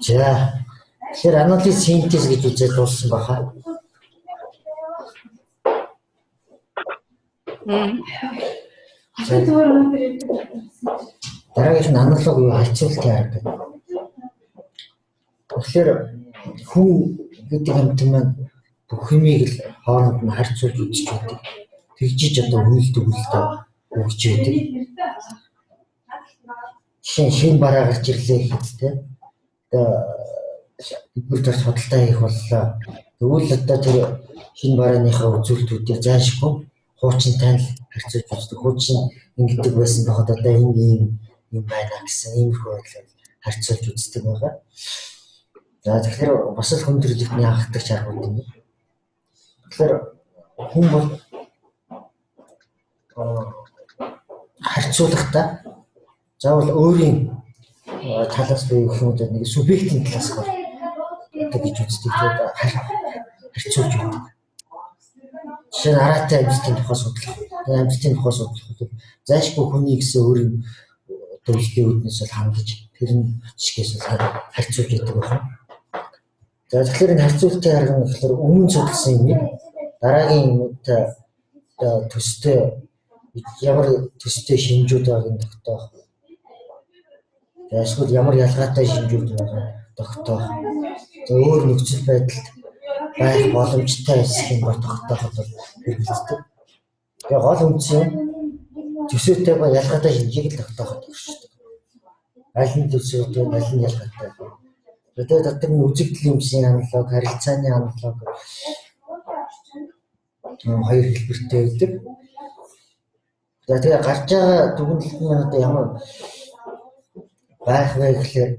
За, тэгэхээр анализ синтез гэж үзээд дууссан баха. Дараагийнх нь аналог юу харьцуултын арга гэдэг. Тэгэхээр хүн гэдэг хамт маань бүх юмыг л хооронд нь харьцуулж үзэж байдаг. Тэгжиж одоо үйлдэл өгч байдаг. Шин бараа гарч ирлээ гэхтээ бид нар судалгаа хийх боллоо. Тэгвэл одоо тэр шин барааныхаа үзүүлэлтүүдийг заашгүй хуучинтай л харьцуулж үздэг. Хуучин ингэдэг байсан боход одоо ийм байна гэсэн иймэрхүү байдлаар харьцуулж үздэг байгаа. За тэгэхээр бас л хүн төрлөختний анхдагч аргууд юм. Тэгэхээр хүн бол харьцуулахдаа заавал өөрийн талаас буюу гэх юм уу нэг субъектийн талаас одоо гэж үздэг. Харьцуулж байдаг. Жишээ нь араатай амьтдын тухай судлах. Амьтдын тухай судлах заашгүй хүний гэсэн өөрийн одоо илтгэл үүднээс бол хангаж тэр нь чигээс харьцуулж байдаг байна. За тэгэхээр энэ харьцуултын арга нь болохоор өмнө судалсан юм дараагийн юмтай төстэй ямар төстэй шинжүүд байгааг тогтоох. Эсвэл ямар ялгаатай шинжүүд байгааг тогтоох. За өөр нөхцөл байдалд байх боломжтой хэсгийг тогтооход бол хэрэгэлдэг. Тэгээ гол үндс нь төсөөтэй ба ялгаатай шинжийг л тогтооход хэрэгждэг. Аль нь төсөөтэй, аль нь ялгаатай. Тэгээд дотор нь үзэгдэл юмсын аналог, харилцааны аналог хоёр хэлбэртэй байдаг. За тэгээ гарч байгаа дүгнэлт нь одоо ямар байх вэ гэхээр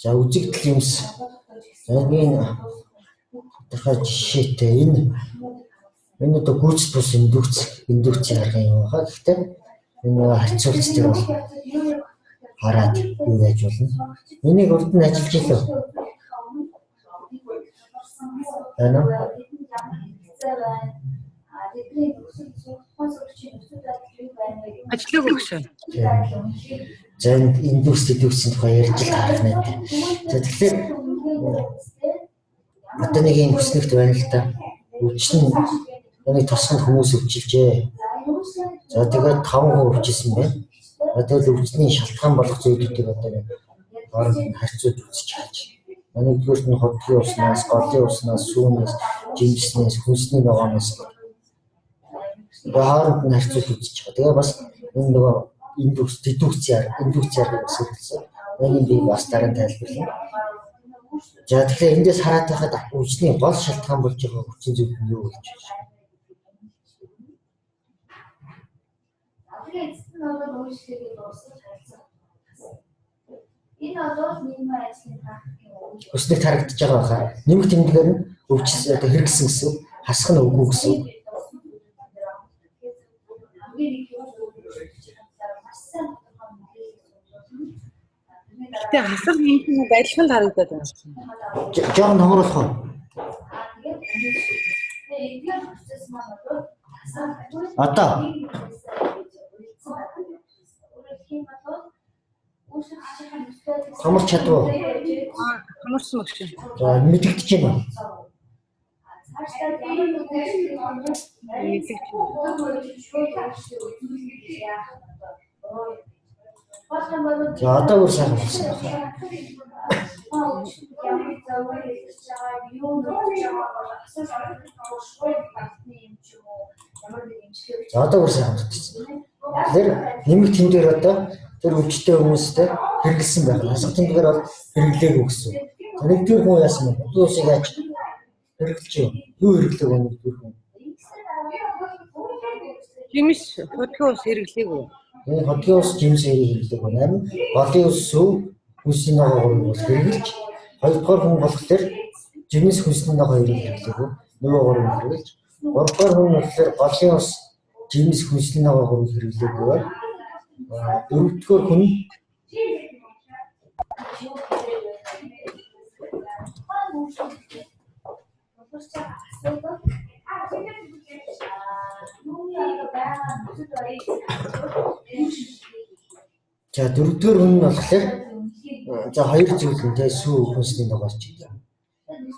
за үзэгдэл юмс энэ тодорхой жишээтэй энэ одоо гүйцэд бус индукцийн аргын юм байна. Гэхдээ энэ харьцуулцдаг бол хараад юу яаж болно. Энийг урд нь ажиллаж илүү. Ana. Ажлыг өгсөн. За индустри төвсөн тухай ярьж харах нэг. За тэгэхээр одоо нэг юм хүснэгт байна л та. Өвчин нэг тосгонд хүмүүс өвчилжээ. За тэгээд 5% өвчсөн байна. Одоо өвчний шалтгаан болох зүйлүүдийг одоо хооронд харьцуулж үзэж чааж. Нэгдүгээр нь хотгийн уснаас, голын уснаас, сүүнээс, жимснээс, хүнсний ногооноос хооронд нь харьцуулж үзэж байгаа. Тэгээ бас энэ нөгөө индукцаар бас хэлсэн. Энийг би бас дараа нь тайлбарлая. За тэгэхээр эндээс хараад байхад өвчний гол шалтгаан болж байгаа хүчин зүйл нь юу гэж байна? Өснөг харагдаж байгаа баха. Нэмэх тэмдгээр нь өвчин одоо хэрэгсэн гэсэн, хасах нь үгүй гэсэн. Гэтэ хасах нэг адилхан харагдаад байна. Жоо номруулах уу? Одоо хамарч чадваа. Хамарсан багш. За мэдэгдэж байна. За одоо өөр сайн болсон байна. За одоо өөр сайн болсон. Тэр нэмэх тэмдгээр одоо тэр өвчтэй хүмүүстэй хэрэгэлсэн байх. Хасах тэмдгээр бол хэрэглээгүй гэсэн. Нэгдүгээр хүн яасан бэ? Юусыг яаж хэрэглэж юу? Юу хэрэглээг вэ нэгдүгээр хүн? Жимс хотгийн ус хэрэглээгүй. Энэ хотгийн ус жимс хэрэглээг байна. Харин голын ус сүв хүнсний ногоог бол хэрэглэж, хоёрдугаар хүн болохоор жимс хүнсний ногоо хэрэглээгүй. Нөгөө гурав хэрэглэж, гуравдугаар хүн болохоор голын ус жимс хүнсний ногоог хэрэглээгүй. Дөрөвдүгээр хүн За дөрөвдүгээр хүн нь болохоор за хоёр зүйлэнтэй сүү хүнсний ногоос ч гэдэг.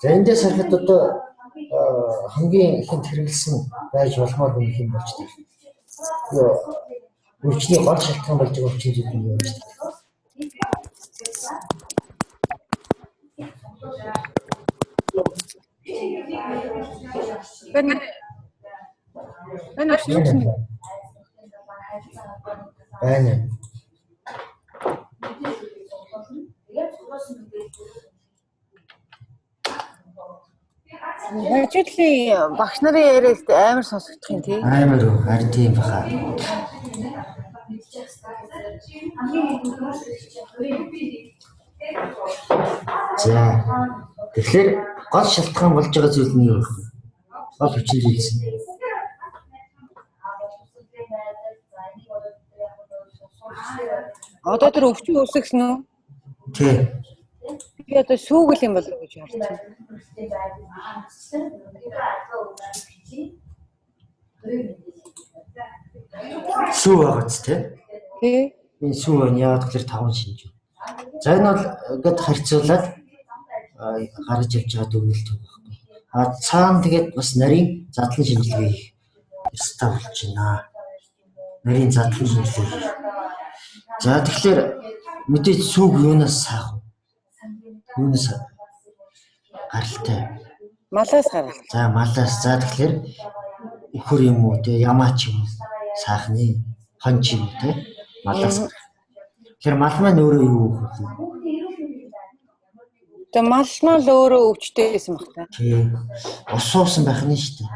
За эндээс харахад одоо хамгийн ихэнд хэрэгэлсэн байж болмоор хүн юм болж байна. Өвчний гол шалтгаан болж байгаа өвчин зүйл нь юу вэ? Байна. Хажуудлын багш нарын яриад амар сонсогдох юм тий. Амар уу, харин тийм баха. За. Тэгэхээр гол шалтгаан болж байгаа зүйл нь юу вэ? Гол хүчин зүйлс. Одоо тэр өвчин үүсгэсэн үү? Тий. Би одоо сүүгэл юм болов уу гэж харж байна. Сүү байгааз тий. Тий. Энэ сүү нь яагаад гэхээр 5 шинж. За энэ бол ингээд харьцуулаад гарч явж байгаа дүгнэлт байхгүй. Цаана тэгээд бас нарийн задлан шинжилгээ хийх ёстой болж байна. Нарийн задлан шинжилгээ. За тэгэхээр мэдээж сүүг юунаас сайх вэ? Юунаас гаралтай? Малаас гарал. За малаас. За тэгэхээр өхөр юм уу те ямаач юм сайхны хон ч юм те малаас. Тэгэхээр мал маань өөрөө юу вэ? Тэгээ мал маань л өөрөө өвчтэй байсан баг та. Тий. Ус уусан байх нь шүү дээ.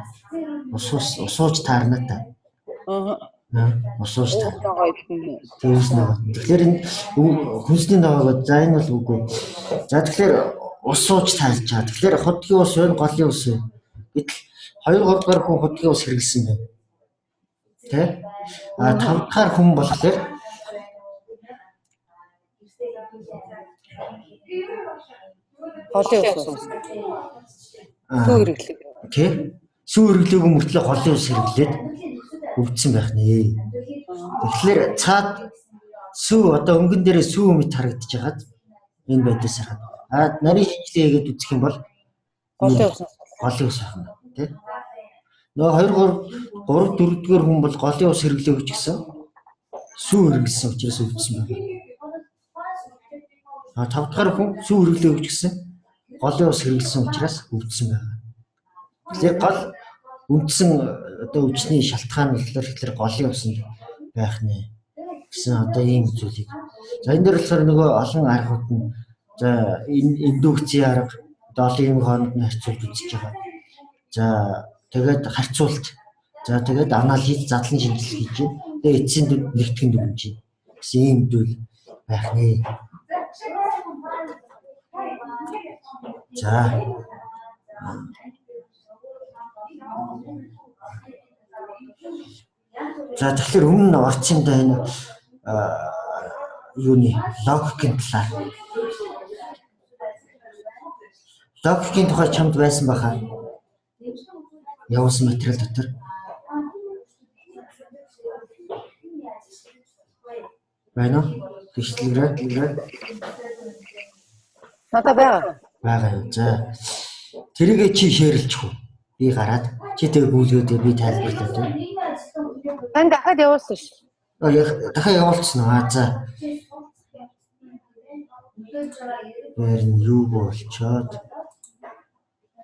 Усууж таарна та. Усууж таарна. Тэрс нэг. Тэгэхээр энэ хүнсний ногоогоо за энэ бол үгүй. За тэгэхээр усууж таарч байгаа. Тэгэхээр хотгийн ус вэ, голын ус вэ? Гэтэл 2 3 дахь хүн хотгийн ус хэрэглэсэн байна. Тэ? 5 дахь хүн болохоор голын ус. Сүү хэрэглэх. Тий. Сүү хэрэглээгүй мөртлөө голын ус хэрэглээд өвдсөн байх нэ. Тэгэхээр цаад сүү одоо өнгөн дээрээ сүү мэт харагдаж байгаад энэ байдлаас хараад нарийн шинжилгээ хийгээд үзэх юм бол голын ус ахна тий. Нөгөө 2 3 4-р хүн бол голын ус хэрэглээгүй ч гэсэн сүү хэрэглэсэн учраас өвдсөн байна. 5 дахь хүн сүү хэрэглээгүй ч гэсэн голын ус хэрэглэсэн учраас өвдсөн байна. Тэгэхээр гол үндсэн одоо өвчний шалтгаан нь болохоор голын ус байх нэ гэсэн одоо ийм зүйлийг. За энэ дээр болохоор нөгөө олон аргууд нь за индукцийн арга олон юм хооронд нь харьцуулж үзэж байгаа. За тэгээд харьцуулт. За тэгээд анализ задлан шинжилгээ хийж байна. Тэгээд эцсийн дүнд нэгтгэн дүгнэж байна. Гэсэн ийм зүйл байх нэ. За. За тэгэхээр өмнө нь орчиндөө энэ юуны логикийн талаар. Логикийн тухай чамд байсан баха. Явуулсан материал дотор. Байна уу? Тэгшлэгрээ. Надад байгаа. Байгаа юу. За. Тэрийг чи шеэрлчих үү? Би гараад чи тэг гүйлгээдээ би тайлбарлаад байна. Тань дахиад явуулсан ш. Дахиад явуулсан уу? За. Юу болчоод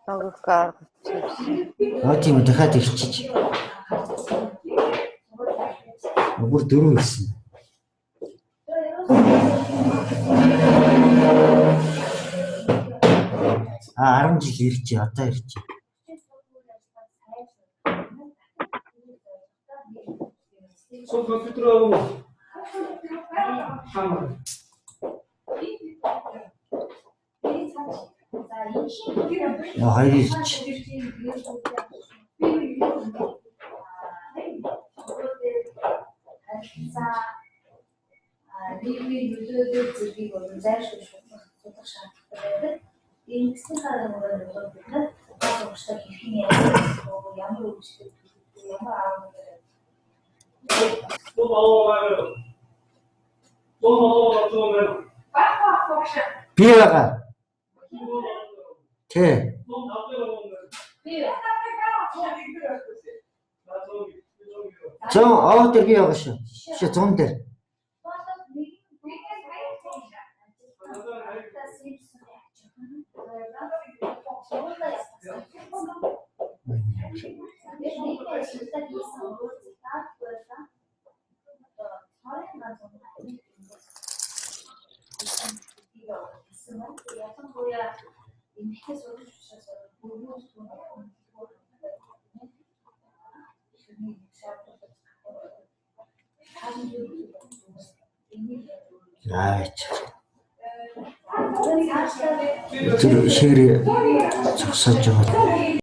Агукаар. тийм дахиад ирчиж. Бүр 4 ирсэн. А 10 жил ирчээ, одоо ирчээ. Сол компьютер аваа. Хамаа. Хоёр ирч. нөлөөлөл зэргийг бол зайлшгүй судлах шаардлагатай байдаг. Ингэсэн харангуй бол бид нар сургалтад хэрхэн ямар үйлчлэл ямар аавны Би байгаа. Тэ. Зон аваад би байгаа шүү. Ши зон дээр. Яач. Тэр ширээ зогсож байгаа.